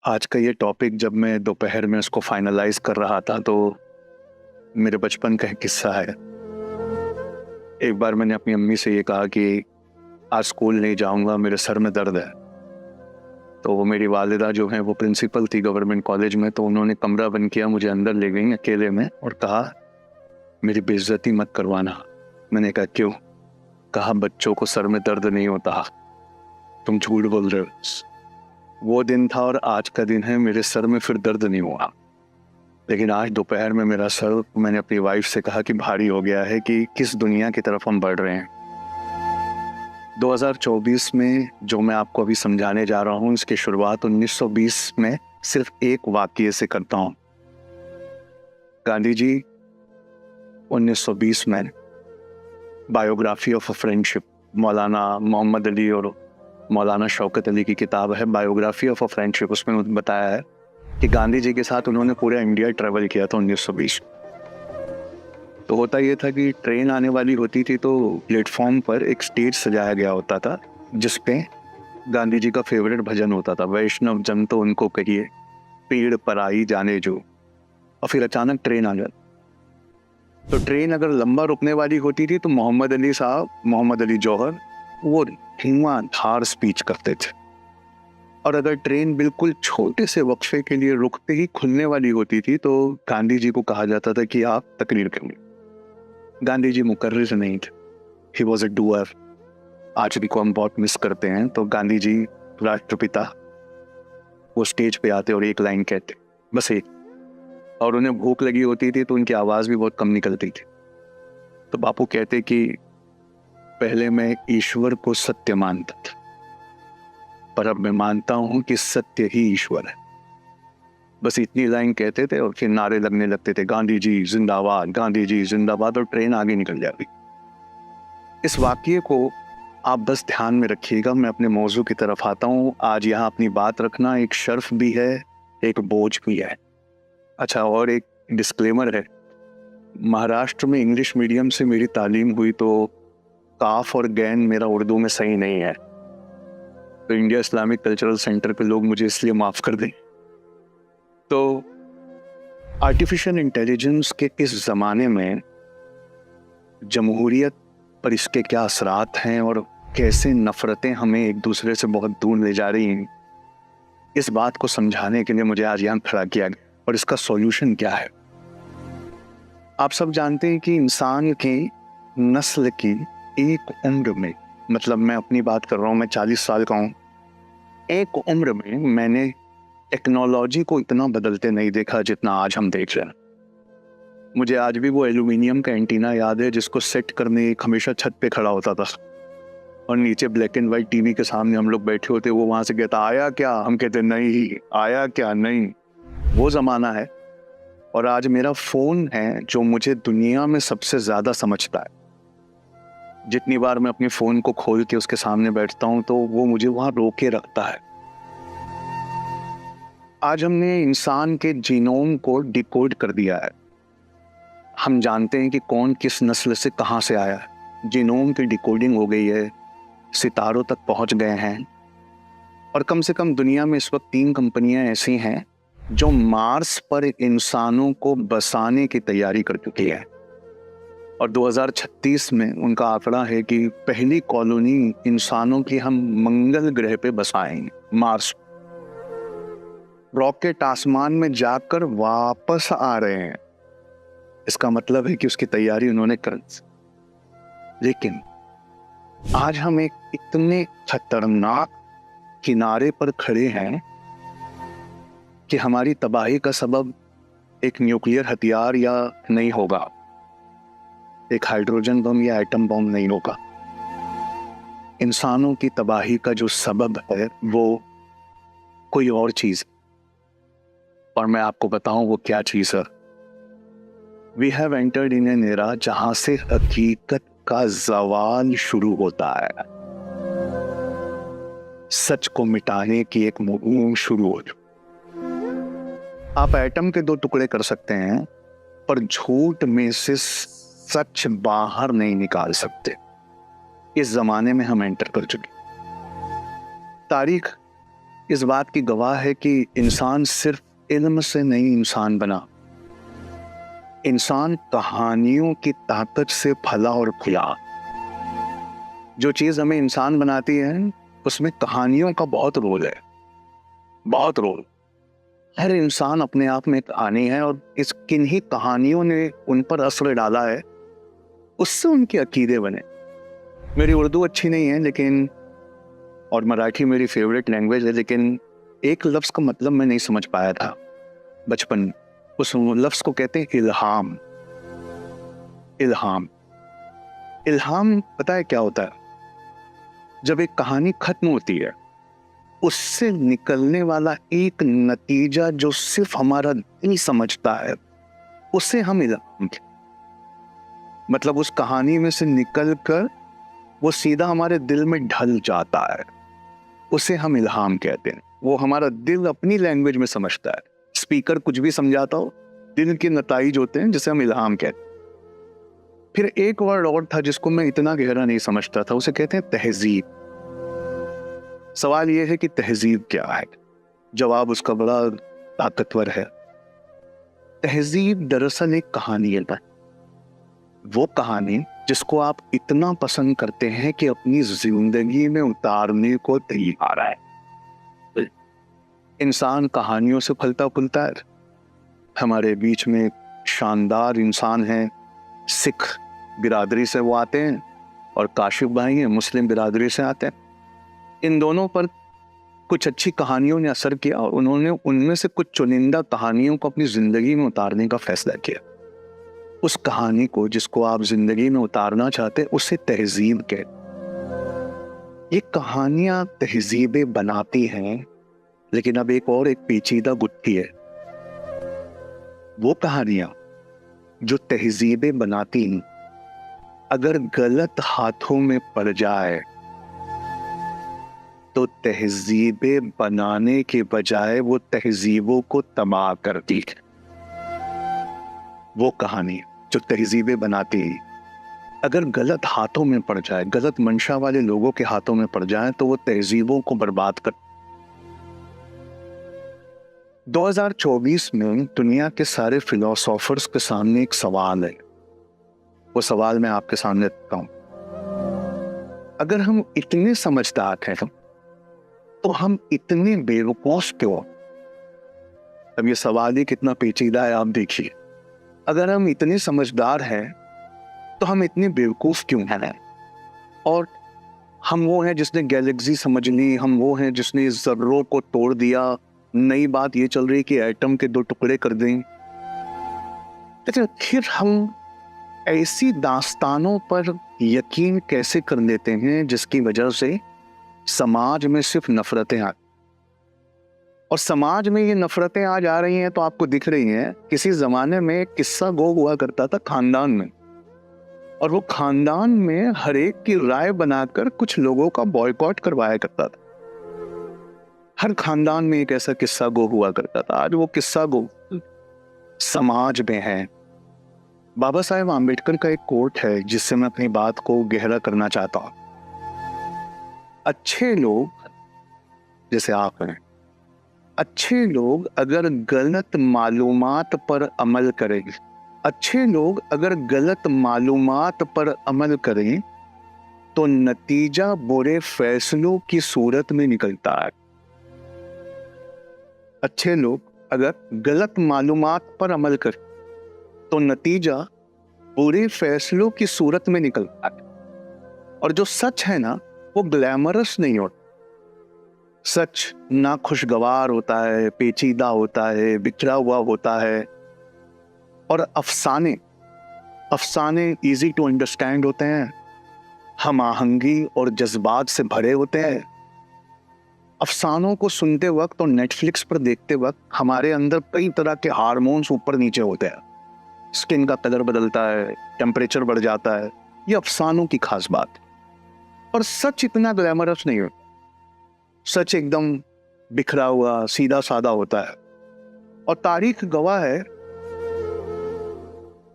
आज का ये टॉपिक जब मैं दोपहर में उसको फाइनलाइज कर रहा था तो मेरे बचपन का एक किस्सा है। एक बार मैंने अपनी अम्मी से ये कहा कि आज स्कूल नहीं जाऊंगा, मेरे सर में दर्द है। तो वो मेरी वालिदा जो है वो प्रिंसिपल थी गवर्नमेंट कॉलेज में, तो उन्होंने कमरा बंद किया, मुझे अंदर ले गई अकेले में और कहा मेरी बेइज्जती मत करवाना। मैंने कहा क्यों? कहा बच्चों को सर में दर्द नहीं होता, तुम झूठ बोल रहे हो। वो दिन था और आज का दिन है, मेरे सर में फिर दर्द नहीं हुआ। लेकिन आज दोपहर में मेरा सर, मैंने अपनी वाइफ से कहा कि भारी हो गया है कि किस दुनिया की तरफ हम बढ़ रहे हैं। 2024 में जो मैं आपको अभी समझाने जा रहा हूँ, इसकी शुरुआत 1920 में सिर्फ एक वाक्य से करता हूँ। गांधी जी 1920 में बायोग्राफी ऑफ अ फ्रेंडशिप, मौलाना मोहम्मद अली और मौलाना शौकत अली की किताब है बायोग्राफी ऑफ अ फ्रेंडशिप। उसमें उन्होंने बताया है कि गांधी जी के साथ उन्होंने पूरे इंडिया ट्रेवल किया था 1920। तो होता ये था कि ट्रेन आने वाली होती थी तो प्लेटफॉर्म पर एक स्टेज सजाया गया होता था जिसपे गांधी जी का फेवरेट भजन होता था, वैष्णव जन तो उनको कहिए, पीड़ पर आई जाने जो। और फिर अचानक ट्रेन आ जाती। तो ट्रेन अगर लंबा रुकने वाली होती थी तो मोहम्मद अली साहब, मोहम्मद अली जौहर, वो धुआंधार स्पीच करते थे। और अगर ट्रेन बिल्कुल छोटे से वक्फे के लिए रुकते ही खुलने वाली होती थी तो गांधी जी को कहा जाता था कि आप तकरीर करेंगे। गांधी जी मुकर्रिर नहीं थे, ही वॉज अ डूअर। आज भी को हम बहुत मिस करते हैं। तो गांधी जी राष्ट्रपिता, वो स्टेज पे आते और एक लाइन कहते, बस एक। और उन्हें भूख लगी होती थी तो उनकी आवाज भी बहुत कम निकलती थी। तो बापू कहते कि पहले मैं ईश्वर को सत्य मानता था, पर अब मैं मानता हूं कि सत्य ही ईश्वर है। बस इतनी लाइन कहते थे और फिर नारे लगने लगते थे, गांधी जी जिंदाबाद, गांधी जी जिंदाबाद, और ट्रेन आगे निकल जाती। इस वाक्य को आप बस ध्यान में रखिएगा। मैं अपने मौजू की तरफ आता हूँ। आज यहाँ अपनी बात रखना एक शर्फ भी है, एक बोझ भी है। अच्छा, और एक डिस्क्लेमर है, महाराष्ट्र में इंग्लिश मीडियम से मेरी तालीम हुई तो काफ और गैन मेरा उर्दू में सही नहीं है, तो इंडिया इस्लामिक कल्चरल सेंटर के लोग मुझे इसलिए माफ कर दें। तो आर्टिफिशियल इंटेलिजेंस के इस जमाने में जमहूरियत पर इसके क्या असरात हैं और कैसे नफरतें हमें एक दूसरे से बहुत दूर ले जा रही हैं, इस बात को समझाने के लिए मुझे आज यहाँ खड़ा किया गया। और इसका सॉल्यूशन क्या है? आप सब जानते हैं कि इंसान की नस्ल की एक उम्र में, मतलब मैं अपनी बात कर रहा हूँ, मैं 40 साल का हूँ, एक उम्र में मैंने टेक्नोलॉजी को इतना बदलते नहीं देखा जितना आज हम देख रहे हैं। मुझे आज भी वो एल्यूमिनियम का एंटीना याद है जिसको सेट करने हमेशा छत पे खड़ा होता था और नीचे ब्लैक एंड व्हाइट टीवी के सामने हम लोग बैठे होते, वो वहां से कहता आया क्या, हम कहते नहीं, आया क्या नहीं। वो जमाना है। और आज मेरा फोन है जो मुझे दुनिया में सबसे ज्यादा समझता है। जितनी बार मैं अपने फोन को खोल के उसके सामने बैठता हूं तो वो मुझे वहां रोके रखता है। आज हमने इंसान के जीनोम को डिकोड कर दिया है। हम जानते हैं कि कौन किस नस्ल से कहां से आया है। जीनोम की डिकोडिंग हो गई है, सितारों तक पहुंच गए हैं। और कम से कम दुनिया में इस वक्त 3 कंपनियां ऐसी हैं जो मार्स पर इंसानों को बसाने की तैयारी कर चुकी है। और 2036 में उनका आंकड़ा है कि पहली कॉलोनी इंसानों की हम मंगल ग्रह पे बसाएंगे, मार्स। रॉकेट आसमान में जाकर वापस आ रहे हैं। इसका मतलब है कि उसकी तैयारी उन्होंने कर ली। लेकिन आज हम एक इतने खतरनाक किनारे पर खड़े हैं कि हमारी तबाही का सबब एक न्यूक्लियर हथियार या नहीं होगा, एक हाइड्रोजन बम या एटम बम नहीं होगा। इंसानों की तबाही का जो सबब है वो कोई और चीज, और मैं आपको बताऊं वो क्या चीज है। We have entered in an era जहां से हकीकत का जवाल शुरू होता है। सच को मिटाने की एक मुहिम शुरू हो। आप एटम के 2 टुकड़े कर सकते हैं पर झूठ में से सच बाहर नहीं निकाल सकते। इस जमाने में हम एंटर कर चुके। तारीख इस बात की गवाह है कि इंसान सिर्फ इल्म से नहीं इंसान बना, इंसान कहानियों की ताकत से फला और फूला। जो चीज हमें इंसान बनाती है उसमें कहानियों का बहुत रोल है, बहुत रोल। हर इंसान अपने आप में कहानी है और इस किन्हीं कहानियों ने उन पर असर डाला है, उससे उनके अकीदे बने। मेरी उर्दू अच्छी नहीं है लेकिन, और मराठी मेरी फेवरेट लैंग्वेज है, लेकिन एक लफ्ज का मतलब मैं नहीं समझ पाया था बचपन में। उस लफ्ज को कहते हैं इल्हाम। इल्हाम, इल्हाम पता है क्या होता है? जब एक कहानी खत्म होती है, उससे निकलने वाला एक नतीजा जो सिर्फ हमारा दिल समझता है, उसे हम इल्हाम, मतलब उस कहानी में से निकल कर वो सीधा हमारे दिल में ढल जाता है, उसे हम इल्हाम कहते हैं। वो हमारा दिल अपनी लैंग्वेज में समझता है। स्पीकर कुछ भी समझाता हो, दिल के नताइज होते हैं जिसे हम इल्हाम कहते हैं। फिर एक वर्ड और था जिसको मैं इतना गहरा नहीं समझता था, उसे कहते हैं तहजीब। सवाल यह है कि तहजीब क्या है? जवाब उसका बड़ा ताकतवर है। तहजीब दरअसल एक कहानी है, वो कहानी जिसको आप इतना पसंद करते हैं कि अपनी जिंदगी में उतारने को तैयार है। इंसान कहानियों से फलता फूलता है। हमारे बीच में एक शानदार इंसान है, सिख बिरादरी से वो आते हैं, और काशिफ भाई हैं, मुस्लिम बिरादरी से आते हैं। इन दोनों पर कुछ अच्छी कहानियों ने असर किया और उन्होंने उनमें से कुछ चुनिंदा कहानियों को अपनी जिंदगी में उतारने का फैसला किया। उस कहानी को जिसको आप जिंदगी में उतारना चाहते हैं, उसे तहजीब कहते। ये कहानियां तहजीबें बनाती हैं, लेकिन अब एक और एक पेचीदा गुत्थी है। वो कहानियां जो तहजीबें बनाती हैं, अगर गलत हाथों में पड़ जाए तो तहजीबें बनाने के बजाय वो तहजीबों को तबाह करती है। वो कहानी जो तहजीबें बनाती है, अगर गलत हाथों में पड़ जाए, गलत मंशा वाले लोगों के हाथों में पड़ जाए, तो वो तहजीबों को बर्बाद कर। 2024 में दुनिया के सारे फिलोसोफर्स के सामने एक सवाल है। वो सवाल मैं आपके सामने रखता हूं। अगर हम इतने समझदार हैं तो हम इतने बेवकूफ क्यों? अब ये सवाल ही कितना पेचीदा है, आप देखिए। अगर हम इतने समझदार हैं तो हम इतने बेवकूफ क्यों हैं? और हम वो हैं जिसने गैलेक्सी समझ ली, हम वो हैं जिसने जर्रों को तोड़ दिया। नई बात ये चल रही कि एटम के 2 टुकड़े कर दें। लेकिन फिर हम ऐसी दास्तानों पर यकीन कैसे कर लेते हैं जिसकी वजह से समाज में सिर्फ नफरतें आ, और समाज में ये नफरतें आज आ रही हैं तो आपको दिख रही हैं। किसी जमाने में एक किस्सा गो हुआ करता था खानदान में, और वो खानदान में हर एक की राय बनाकर कुछ लोगों का बॉयकॉट करवाया करता था। हर खानदान में एक ऐसा किस्सा गो हुआ करता था। आज वो किस्सा गो समाज में है। बाबा साहेब आम्बेडकर का एक कोट है जिससे मैं अपनी बात को गहरा करना चाहता हूं। अच्छे लोग, जैसे आप हैं, अच्छे लोग अगर गलत मालूमात पर अमल करें, अच्छे लोग अगर गलत मालूमात पर अमल करें तो नतीजा बुरे फैसलों की सूरत में निकलता है। अच्छे लोग अगर गलत मालूमात पर अमल करें तो नतीजा बुरे फैसलों की सूरत में निकलता है। और जो सच है ना, वो ग्लैमरस नहीं होता। सच ना खुशगवार होता है, पेचीदा होता है, बिखरा हुआ होता है। और अफसाने, अफसाने इजी टू अंडरस्टैंड होते हैं, हम आहंगी और जज्बात से भरे होते हैं। अफसानों को सुनते वक्त और नेटफ्लिक्स पर देखते वक्त हमारे अंदर कई तरह के हार्मोन्स ऊपर नीचे होते हैं। स्किन का कलर बदलता है, टेम्परेचर बढ़ जाता है। ये अफसानों की खास बात है। और सच इतना ग्लैमरस नहीं होता। सच एकदम बिखरा हुआ, सीधा सादा होता है। और तारीख गवाह है,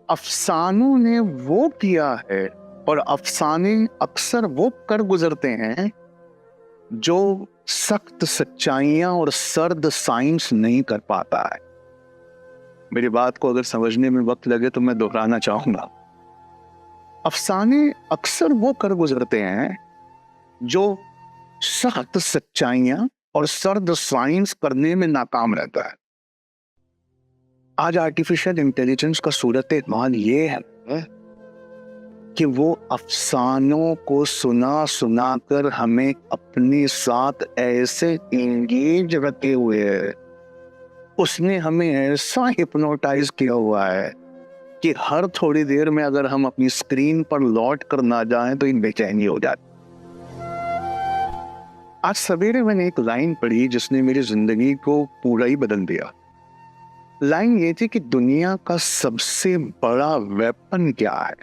अफसानों ने वो किया है और अफसाने अक्सर वो कर गुजरते हैं जो सख्त सच्चाइयां और सर्द साइंस नहीं कर पाता है। मेरी बात को अगर समझने में वक्त लगे तो मैं दोहराना चाहूंगा। अफसाने अक्सर वो कर गुजरते हैं जो सख्त सच्चाइयां और सर्द साइंस करने में नाकाम रहता है। आज आर्टिफिशियल इंटेलिजेंस का सूरत माल ये है कि वो अफसानों को सुना सुना कर हमें अपने साथ ऐसे एंगेज रखे हुए है, उसने हमें ऐसा हिप्नोटाइज किया हुआ है कि हर थोड़ी देर में अगर हम अपनी स्क्रीन पर लौट कर ना जाएं तो एक बेचैनी हो जाती। आज सवेरे मैंने एक लाइन पढ़ी जिसने मेरी जिंदगी को पूरा ही बदल दिया। लाइन ये थी कि दुनिया का सबसे बड़ा वेपन क्या है,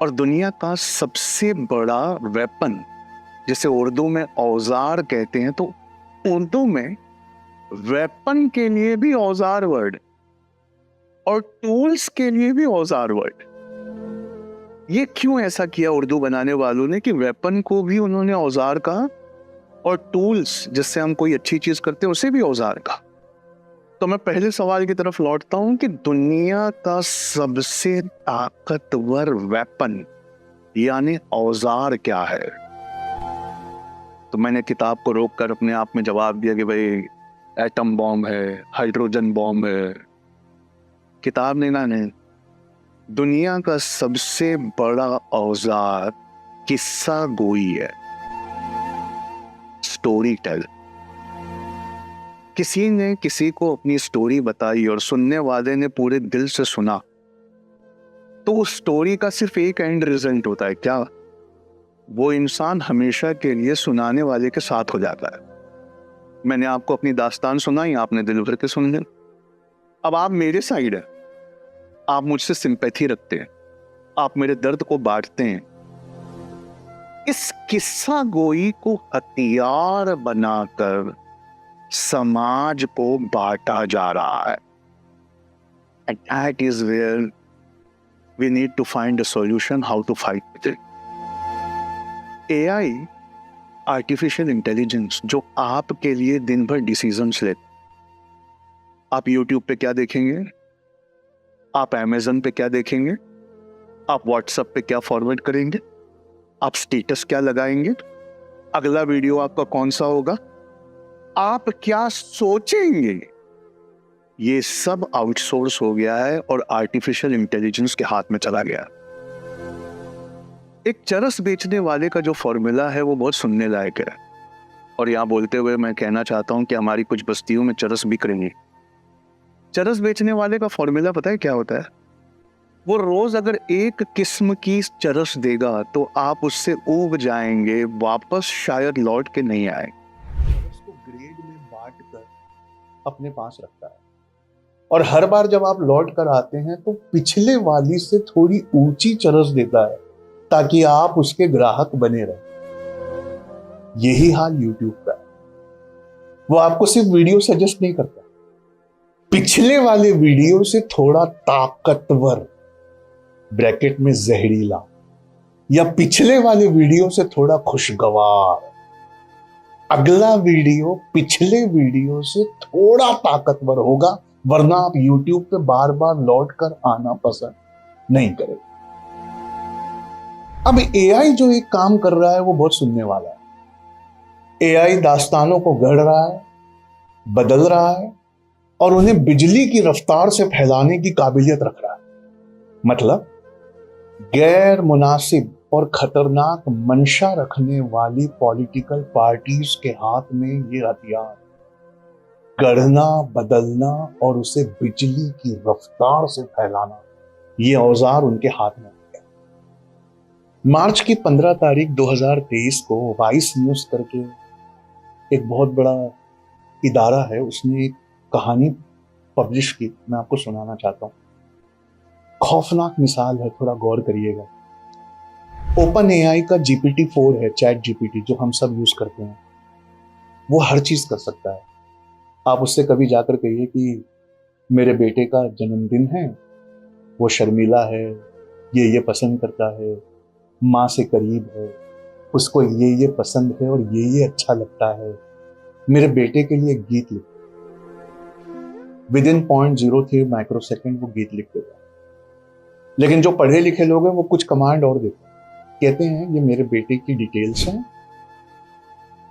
और दुनिया का सबसे बड़ा वेपन जिसे उर्दू में औजार कहते हैं, तो उर्दू में वेपन के लिए भी औजार वर्ड और टूल्स के लिए भी औजार वर्ड। ये क्यों ऐसा किया उर्दू बनाने वालों ने कि वेपन को भी उन्होंने औजार कहा और टूल्स जिससे हम कोई अच्छी चीज करते हैं उसे भी औजार कहा। तो मैं पहले सवाल की तरफ लौटता हूं कि दुनिया का सबसे ताकतवर वेपन यानी औजार क्या है। तो मैंने किताब को रोककर अपने आप में जवाब दिया कि भाई एटम बॉम्ब है, हाइड्रोजन बॉम्ब है। किताब ने ना नहीं, दुनिया का सबसे बड़ा औजार किस्सा गोई है, स्टोरी टेल। किसी ने किसी को अपनी स्टोरी बताई और सुनने वाले ने पूरे दिल से सुना, तो उस स्टोरी का सिर्फ एक एंड रिजल्ट होता है, क्या? वो इंसान हमेशा के लिए सुनाने वाले के साथ हो जाता है। मैंने आपको अपनी दास्तान सुनाई, आपने दिल भर के सुन ली। अब आप मेरे साइड है, आप मुझसे सिंपैथी रखते हैं, आप मेरे दर्द को बांटते हैं। इस किस्सा गोई को हथियार बनाकर समाज को बांटा जा रहा है। And that is where we need to find a solution how to fight with it. AI, artificial intelligence, जो आपके लिए दिन भर डिसीजंस ले। आप यूट्यूब पे क्या देखेंगे, आप अमेज़न पे क्या देखेंगे, आप व्हाट्सएप पे क्या फॉरवर्ड करेंगे, आप स्टेटस क्या लगाएंगे, अगला वीडियो आपका कौन सा होगा, आप क्या सोचेंगे, ये सब आउटसोर्स हो गया है और आर्टिफिशियल इंटेलिजेंस के हाथ में चला गया। एक चरस बेचने वाले का जो फॉर्मूला है वो बहुत सुनने लायक है, और यहाँ बोलते हुए मैं कहना चाहता हूँ कि हमारी कुछ बस्तियों में चरस बिक रही है। चरस बेचने वाले का फॉर्मूला पता है क्या होता है? वो रोज अगर एक किस्म की चरस देगा तो आप उससे ऊब जाएंगे, वापस शायद लौट के नहीं आए। उसको ग्रेड में बांट कर अपने पास रखता है, और हर बार जब आप लौट कर आते हैं तो पिछले वाली से थोड़ी ऊंची चरस देता है ताकि आप उसके ग्राहक बने रहें। यही हाल YouTube का है। वो आपको सिर्फ वीडियो सजेस्ट नहीं करता, पिछले वाले वीडियो से थोड़ा ताकतवर ब्रैकेट में जहरीला, या पिछले वाले वीडियो से थोड़ा खुशगवार, अगला वीडियो पिछले वीडियो से थोड़ा ताकतवर होगा, वरना आप YouTube पे बार बार लौट कर आना पसंद नहीं करेंगे। अब AI जो एक काम कर रहा है वो बहुत सुनने वाला है। AI दास्तानों को गढ़ रहा है, बदल रहा है, और उन्हें बिजली की रफ्तार से फैलाने की काबिलियत रख रहा है। मतलब गैर मुनासिब और खतरनाक मंशा रखने वाली पॉलिटिकल पार्टीज के हाथ में ये हथियार, गढ़ना, बदलना और उसे बिजली की रफ्तार से फैलाना, ये औजार उनके हाथ में। मार्च की 15 तारीख 2023 को वाइस न्यूज करके एक बहुत बड़ा इदारा है, उसने एक कहानी पब्लिश की, मैं आपको सुनाना चाहता हूं। खौफनाक मिसाल है, थोड़ा गौर करिएगा। ओपन AI का GPT-4 है, चैट GPT, जो हम सब यूज करते हैं। वो हर चीज कर सकता है। आप उससे कभी जाकर कहिए कि मेरे बेटे का जन्मदिन है, वो शर्मीला है, ये पसंद करता है, माँ से करीब है, उसको ये पसंद है और ये अच्छा लगता है, मेरे बेटे के लिए गीत लिख। विद इन 0.03 माइक्रोसेकंड वो गीत लिख देगा। लेकिन जो पढ़े लिखे लोग हैं वो कुछ कमांड और देते हैं, कहते हैं ये मेरे बेटे की डिटेल्स हैं,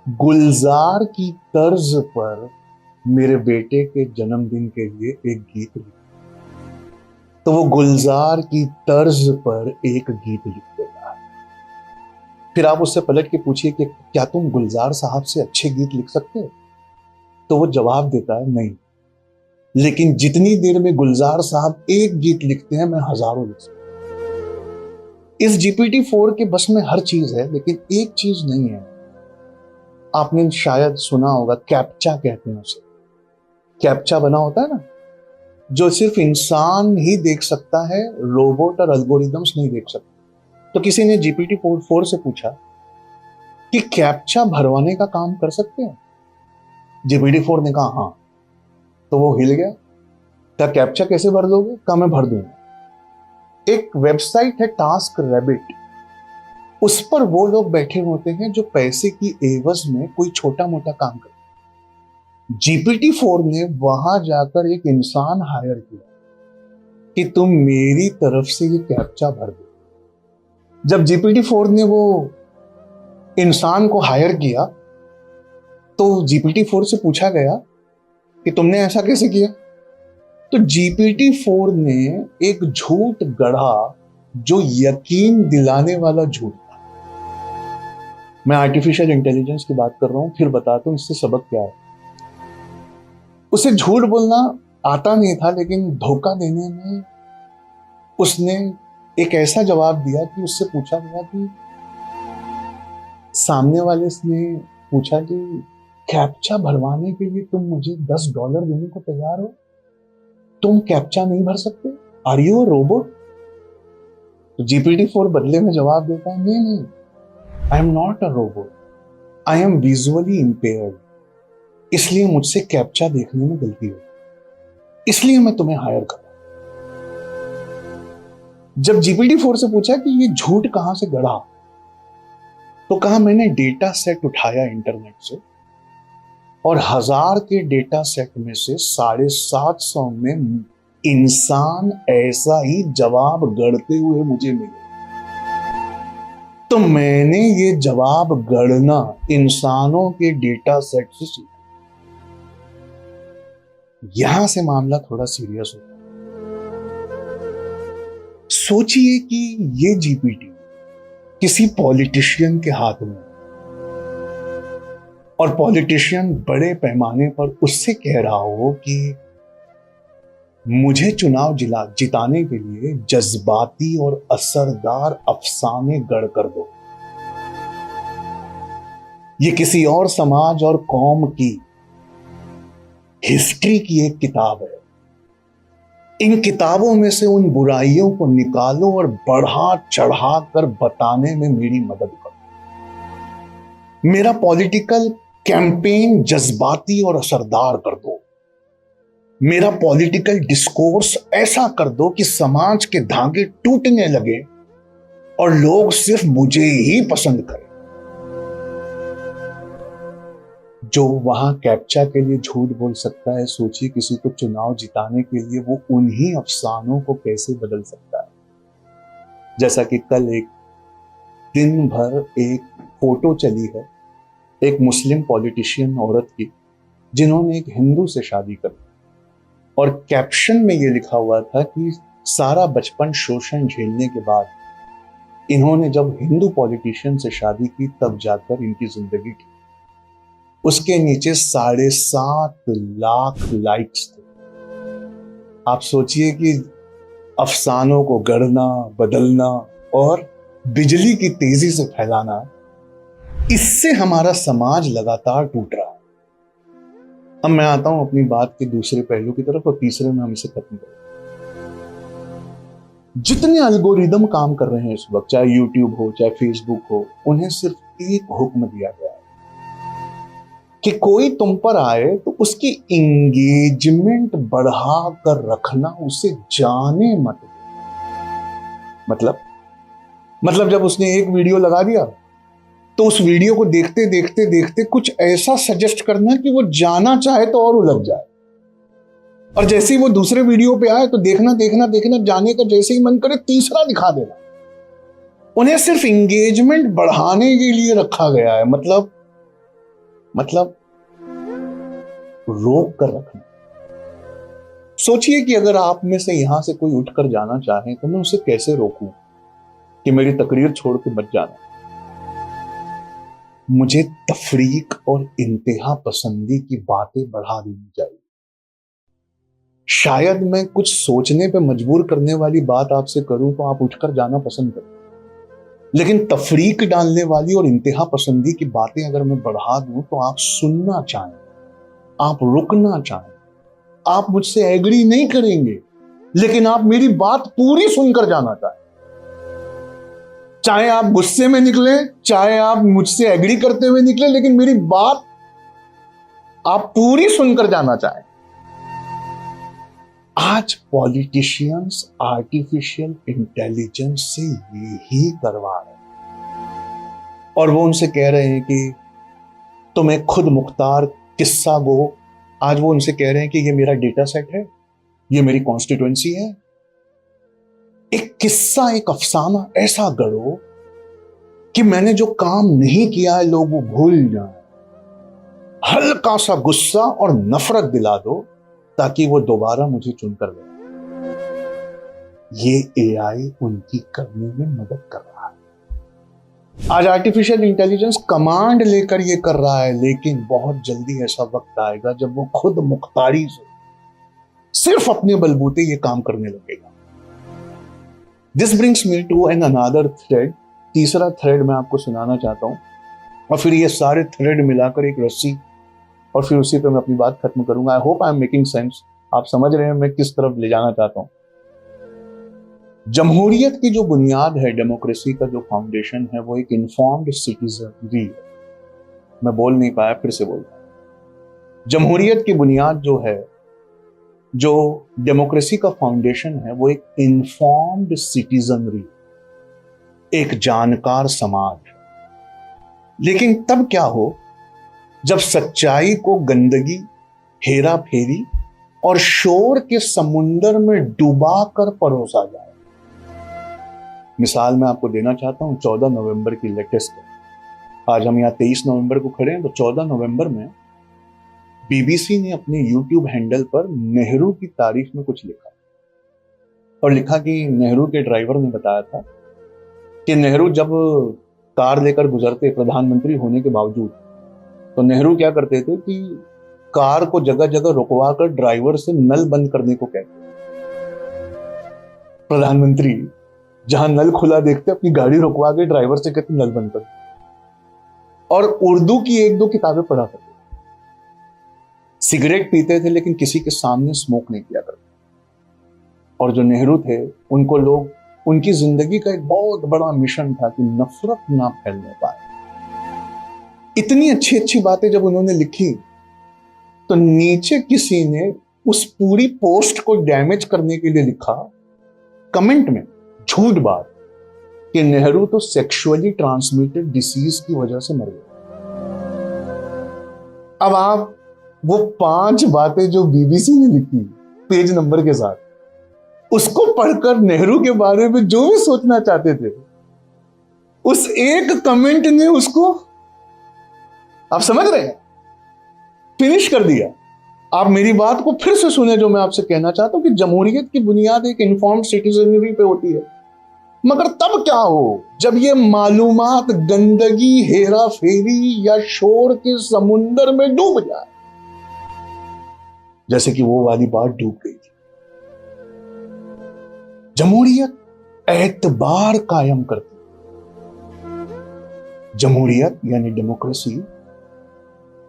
गुलजार की तर्ज पर मेरे बेटे के जन्मदिन के लिए एक गीत लिख। तो वो गुलजार की तर्ज पर एक गीत लिख देता है। फिर आप उससे पलट के पूछिए कि क्या तुम गुलजार साहब से अच्छे गीत लिख सकते हो? तो वो जवाब देता है नहीं, लेकिन जितनी देर में गुलजार साहब एक गीत लिखते हैं मैं हजारों लिख सकता हूं। इस GPT-4 के बस में हर चीज है, लेकिन एक चीज नहीं है। आपने शायद सुना होगा, कैप्चा कहते हैं उसे। कैप्चा बना होता है ना, जो सिर्फ इंसान ही देख सकता है, रोबोट और एल्गोरिदम्स नहीं देख सकते। तो किसी ने GPT-4 से पूछा कि कैप्चा भरवाने का काम कर सकते हैं? GPT-4 ने कहा हाँ। तो वो हिल गया, क्या कैप्चा कैसे भर दोगे? कहा मैं भर दूंगा। एक वेबसाइट है टास्क रैबिट, उस पर वो लोग बैठे होते हैं जो पैसे की एवज में कोई छोटा मोटा काम करते हैं। GPT-4 ने वहां जाकर एक इंसान हायर किया कि तुम मेरी तरफ से ये कैप्चा भर दो। जब GPT-4 ने वो इंसान को हायर किया तो GPT-4 से पूछा गया कि तुमने ऐसा कैसे किया? तो GPT-4 ने एक झूठ गढ़ा जो यकीन दिलाने वाला झूठ था। मैं आर्टिफिशियल इंटेलिजेंस की बात कर रहा हूं, फिर बताता हूं इससे सबक क्या है। उसे झूठ बोलना आता नहीं था, लेकिन धोखा देने में उसने एक ऐसा जवाब दिया कि उससे पूछा गया कि सामने वाले ने पूछा कि कैप्चा भरवाने के लिए तुम मुझे $10 देने को तैयार हो? तुम कैप्चा नहीं भर सकते? Are you a robot? तो GPT-4 बदले में जवाब देता है नहीं, I am not a robot, I am visually impaired, इसलिए मुझसे कैप्चा देखने में गलती हो, इसलिए मैं तुम्हें हायर कर। जब GPT-4 से पूछा कि ये झूठ कहां से गढ़ा, तो कहा मैंने डेटा सेट उठाया इंटरनेट से, और 1000 के डेटा सेट में से 750 में इंसान ऐसा ही जवाब गढ़ते हुए मुझे मिले। तो मैंने ये जवाब गढ़ना इंसानों के डेटा सेट से सीखा। यहां से मामला थोड़ा सीरियस होता है। सोचिए कि ये GPT किसी पॉलिटिशियन के हाथ में, और पॉलिटिशियन बड़े पैमाने पर उससे कह रहा हो कि मुझे चुनाव जिताने के लिए जज्बाती और असरदार अफसाने गढ़ कर दो। ये किसी और समाज और कौम की हिस्ट्री की एक किताब है। इन किताबों में से उन बुराइयों को निकालो और बढ़ा चढ़ा कर बताने में मेरी मदद करो। मेरा पॉलिटिकल कैंपेन जज्बाती और असरदार कर दो। मेरा पॉलिटिकल डिस्कोर्स ऐसा कर दो कि समाज के धागे टूटने लगे और लोग सिर्फ मुझे ही पसंद करें। जो वहां कैप्चा के लिए झूठ बोल सकता है, सोचिए किसी को चुनाव जिताने के लिए वो उन्हीं अफसानों को कैसे बदल सकता है। जैसा कि कल एक दिन भर एक फोटो चली है एक मुस्लिम पॉलिटिशियन औरत की, जिन्होंने एक हिंदू से शादी कर, और कैप्शन में ये लिखा हुआ था कि सारा बचपन शोषण झेलने के बाद इन्होंने जब हिंदू पॉलिटिशियन से शादी की तब जाकर इनकी जिंदगी की। उसके नीचे 7.5 लाख लाइक्स थे। आप सोचिए कि अफसानों को गढ़ना, बदलना और बिजली की तेजी से फैलाना, इससे हमारा समाज लगातार टूट रहा है। अब मैं आता हूं अपनी बात के दूसरे पहलू की तरफ, और तीसरे में हम इसे खत्म करें। जितने एल्गोरिदम काम कर रहे हैं इस वक्त, चाहे यूट्यूब हो चाहे फेसबुक हो, उन्हें सिर्फ एक हुक्म दिया गया है कि कोई तुम पर आए तो उसकी इंगेजमेंट बढ़ा कर रखना, उसे जाने मत दो। मतलब जब उसने एक वीडियो लगा दिया तो उस वीडियो को देखते देखते देखते कुछ ऐसा सजेस्ट करना कि वो जाना चाहे तो और उलझ जाए, और जैसे ही वो दूसरे वीडियो पे आए तो देखना देखना देखना, जाने का जैसे ही मन करे तीसरा दिखा देना। उन्हें सिर्फ इंगेजमेंट बढ़ाने के लिए रखा गया है, मतलब रोक कर रखना। सोचिए कि अगर आप में से यहां से कोई उठकर जाना चाहे तो मैं उसे कैसे रोकूं कि मेरी तकरीर छोड़ के मत जाना। मुझे तफरीक और इंतहा पसंदी की बातें बढ़ा देनी चाहिए। शायद मैं कुछ सोचने पे मजबूर करने वाली बात आपसे करूं तो आप उठकर जाना पसंद करें, लेकिन तफरीक डालने वाली और इंतहा पसंदी की बातें अगर मैं बढ़ा दूं तो आप सुनना चाहें, आप रुकना चाहें, आप मुझसे एग्री नहीं करेंगे, लेकिन आप मेरी बात पूरी सुनकर जाना चाहें। चाहे आप गुस्से में निकले, चाहे आप मुझसे एग्री करते हुए निकले, लेकिन मेरी बात आप पूरी सुनकर जाना चाहें। आज पॉलिटिशियंस आर्टिफिशियल इंटेलिजेंस से यही करवा रहे हैं, और वो उनसे कह रहे हैं कि तुम्हें खुद मुख्तार किस्सा गो। आज वो उनसे कह रहे हैं कि ये मेरा डेटा सेट है, ये मेरी कॉन्स्टिट्यूएंसी है, एक किस्सा, एक अफसाना ऐसा गढ़ो कि मैंने जो काम नहीं किया है लोग वो भूल जाए। हल्का सा गुस्सा और नफरत दिला दो ताकि वो दोबारा मुझे चुनकर ले। ये एआई उनकी करने में मदद कर रहा है। आज आर्टिफिशियल इंटेलिजेंस कमांड लेकर ये कर रहा है, लेकिन बहुत जल्दी ऐसा वक्त आएगा जब वो खुद मुख्तारी से सिर्फ अपने बलबूते ये काम करने लगेगा। This brings me to an another thread. तीसरा थ्रेड मैं आपको सुनाना चाहता हूं, और फिर ये सारे थ्रेड मिलाकर एक रस्सी, और फिर उसी पे मैं अपनी बात खत्म करूंगा। I hope I am making sense. आप समझ रहे हैं मैं किस तरफ ले जाना चाहता हूं। जमहूरियत की जो बुनियाद है, डेमोक्रेसी का जो फाउंडेशन है, वो एक इन्फॉर्म्ड सिटीजनरी है। मैं बोल नहीं पाया, फिर से बोलता हूं। जमहूरियत की बुनियाद जो है, जो डेमोक्रेसी का फाउंडेशन है, वो एक इन्फॉर्म्ड सिटीजनरी, एक जानकार समाज। लेकिन तब क्या हो जब सच्चाई को गंदगी, हेरा फेरी और शोर के समुंदर में डुबा कर परोसा जाए। मिसाल मैं आपको देना चाहता हूं 14 नवंबर की लेटेस्ट। आज हम यहां 23 नवंबर को खड़े हैं, तो 14 नवंबर में बीबीसी ने अपने यूट्यूब हैंडल पर नेहरू की तारीफ में कुछ लिखा, और लिखा कि नेहरू के ड्राइवर ने बताया था कि नेहरू जब कार लेकर गुजरते प्रधानमंत्री होने के बावजूद, तो नेहरू क्या करते थे कि कार को जगह जगह रुकवा कर ड्राइवर से नल बंद करने को कहते। प्रधानमंत्री जहां नल खुला देखते अपनी गाड़ी रुकवा के ड्राइवर से कहते नल बंद कर। और उर्दू की एक दो किताबें पढ़ा करते, सिगरेट पीते थे लेकिन किसी के सामने स्मोक नहीं किया करते। और जो नेहरू थे, उनको लोग, उनकी जिंदगी का एक बहुत बड़ा मिशन था कि नफरत ना फैलने पाए। इतनी अच्छी अच्छी बातें जब उन्होंने लिखी, तो नीचे किसी ने उस पूरी पोस्ट को डैमेज करने के लिए लिखा कमेंट में, झूठ बात, कि नेहरू तो सेक्सुअली ट्रांसमिटेड डिसीज की वजह से मर गए। अब आप वो 5 बातें जो बीबीसी ने लिखी पेज नंबर के साथ, उसको पढ़कर नेहरू के बारे में जो भी सोचना चाहते थे, उस एक कमेंट ने उसको, आप समझ रहे हैं, फिनिश कर दिया। आप मेरी बात को फिर से सुने, जो मैं आपसे कहना चाहता हूं कि जमहूरियत की बुनियाद एक इन्फॉर्म्ड सिटीजनरी पे होती है। मगर तब क्या हो जब ये मालूमात गंदगी, हेरा फेरी या शोर के समुंदर में डूब जाए, जैसे कि वो वाली बात डूब गई थी। जमहूरियत एतबार कायम करती है। जमहूरियत यानी डेमोक्रेसी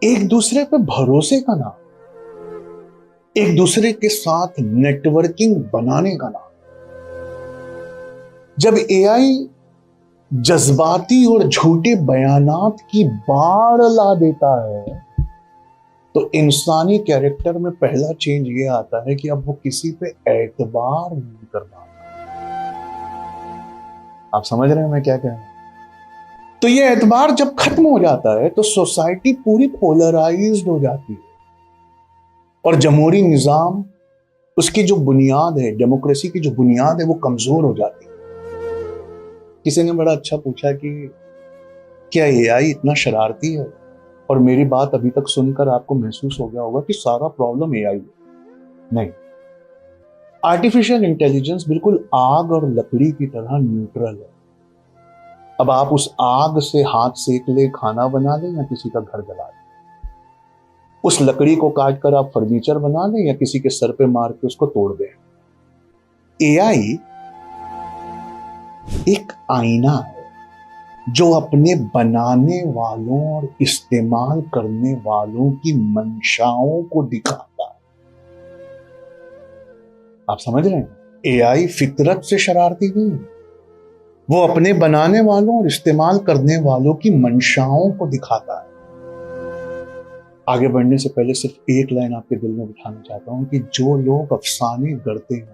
एक दूसरे पे भरोसे का नाम, एक दूसरे के साथ नेटवर्किंग बनाने का नाम। जब एआई जज्बाती और झूठे बयानात की बाढ़ ला देता है, तो इंसानी कैरेक्टर में पहला चेंज ये आता है कि अब वो किसी पे एतबार नहीं कर पाता। आप समझ रहे हैं मैं क्या कह रहा हूं? तो ये एतबार जब खत्म हो जाता है तो सोसाइटी पूरी पोलराइज्ड हो जाती है और जमहूरी निजाम, उसकी जो बुनियाद है, डेमोक्रेसी की जो बुनियाद है, वो कमजोर हो जाती है। किसी ने बड़ा अच्छा पूछा कि क्या एआई इतना शरारती है? और मेरी बात अभी तक सुनकर आपको महसूस हो गया होगा कि सारा प्रॉब्लम एआई है। नहीं, आर्टिफिशियल इंटेलिजेंस बिल्कुल आग और लकड़ी की तरह न्यूट्रल है। अब आप उस आग से हाथ सेक ले, खाना बना ले, या किसी का घर जला ले। उस लकड़ी को काट कर आप फर्नीचर बना ले या किसी के सर पे मार के उसको तोड़ दे। एआई एक आईना है जो अपने बनाने वालों और इस्तेमाल करने वालों की मंशाओं को दिखाता है। आप समझ रहे हैं? एआई फितरत से शरारती नहीं है, वो अपने बनाने वालों और इस्तेमाल करने वालों की मंशाओं को दिखाता है। आगे बढ़ने से पहले सिर्फ एक लाइन आपके दिल में बिठाना चाहता हूं कि जो लोग अफसाने गढ़ते हैं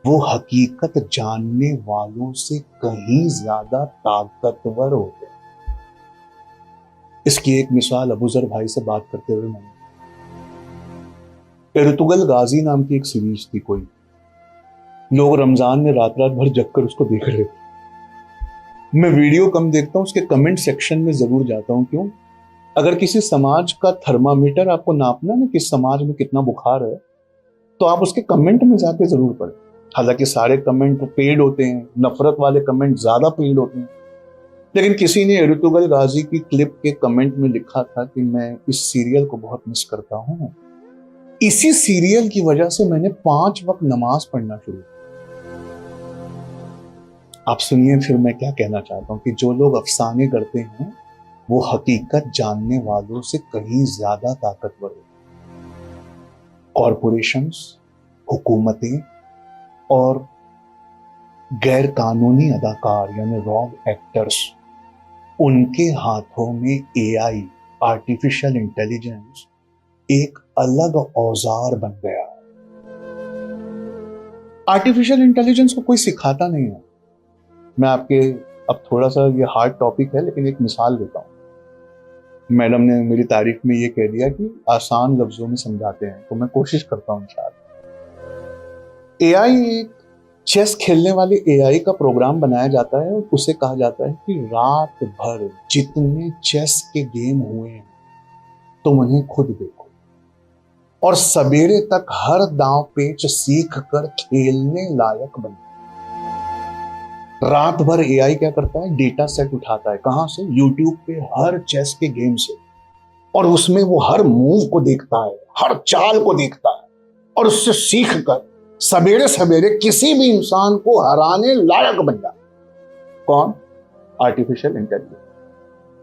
वो हकीकत जानने वालों से कहीं ज्यादा ताकतवर होते हैं। इसकी एक मिसाल अबूजर भाई से बात करते हुए मैंने, इर्तुगल गाजी नाम की एक सीरीज थी कोई, लोग रमजान में रात रात भर जगकर उसको देख रहे थे। मैं वीडियो कम देखता हूं, उसके कमेंट सेक्शन में जरूर जाता हूं। क्यों? अगर किसी समाज का थर्मामीटर आपको नापना ना, किस समाज में कितना बुखार है, तो आप उसके कमेंट में जाके जरूर पढ़ें। हालांकि सारे कमेंट पेड होते हैं, नफरत वाले कमेंट ज्यादा पेड होते हैं, लेकिन किसी ने इर्तुगल गाजी की क्लिप के कमेंट में लिखा था कि मैं इस सीरियल को बहुत मिस करता हूं, इसी सीरियल की वजह से मैंने 5 वक्त नमाज पढ़ना शुरू किया। आप सुनिए फिर मैं क्या कहना चाहता हूं कि जो लोग अफसाने करते हैं वो हकीकत जानने वालों से कहीं ज्यादा ताकतवर होते। कॉरपोरेशंस, हुकूमतें और गैर कानूनी अदाकार यानी रॉन्ग एक्टर्स, उनके हाथों में एआई, आर्टिफिशियल इंटेलिजेंस एक अलग औजार बन गया। आर्टिफिशियल इंटेलिजेंस को कोई सिखाता नहीं है। मैं आपके, अब थोड़ा सा ये हार्ड टॉपिक है लेकिन एक मिसाल देता हूं। मैडम ने मेरी तारीफ में ये कह दिया कि आसान लफ्जों में समझाते हैं, तो मैं कोशिश करता हूं इंशाअल्लाह। एआई, एक चेस खेलने वाले एआई का प्रोग्राम बनाया जाता है और उसे कहा जाता है कि रात भर जितने चेस के गेम हुए हैं तुम उन्हें खुद देखो और सवेरे तक हर दांव पेच सीख कर खेलने लायक बनो। रात भर एआई क्या करता है? डेटा सेट उठाता है। कहां से? यूट्यूब पे हर चेस के गेम से, और उसमें वो हर मूव को देखता है, हर चाल को देखता है और उससे सीख कर सवेरे सवेरे किसी भी इंसान को हराने लायक बन जाता है। कौन? Artificial intelligence.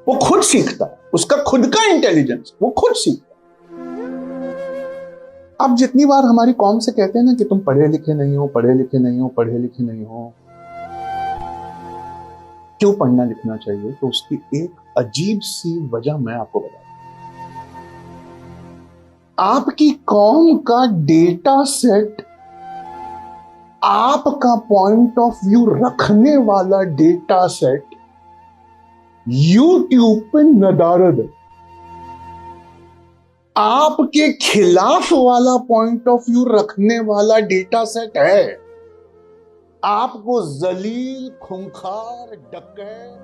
वो खुद सीखता है, उसका खुद का इंटेलिजेंस, वो खुद सीखता है। अब जितनी बार हमारी कौम से कहते हैं ना कि तुम पढ़े लिखे नहीं हो, पढ़े लिखे नहीं हो, पढ़े लिखे नहीं हो, क्यों पढ़ना लिखना चाहिए? तो उसकी एक अजीब सी वजह मैं आपको बताऊं। आपकी कौम का डेटा सेट, आपका पॉइंट ऑफ व्यू रखने वाला डेटा सेट यूट्यूब पे नदारद है। आपके खिलाफ वाला पॉइंट ऑफ व्यू रखने वाला डेटा सेट है। आपको जलील, खूंखार, डकैत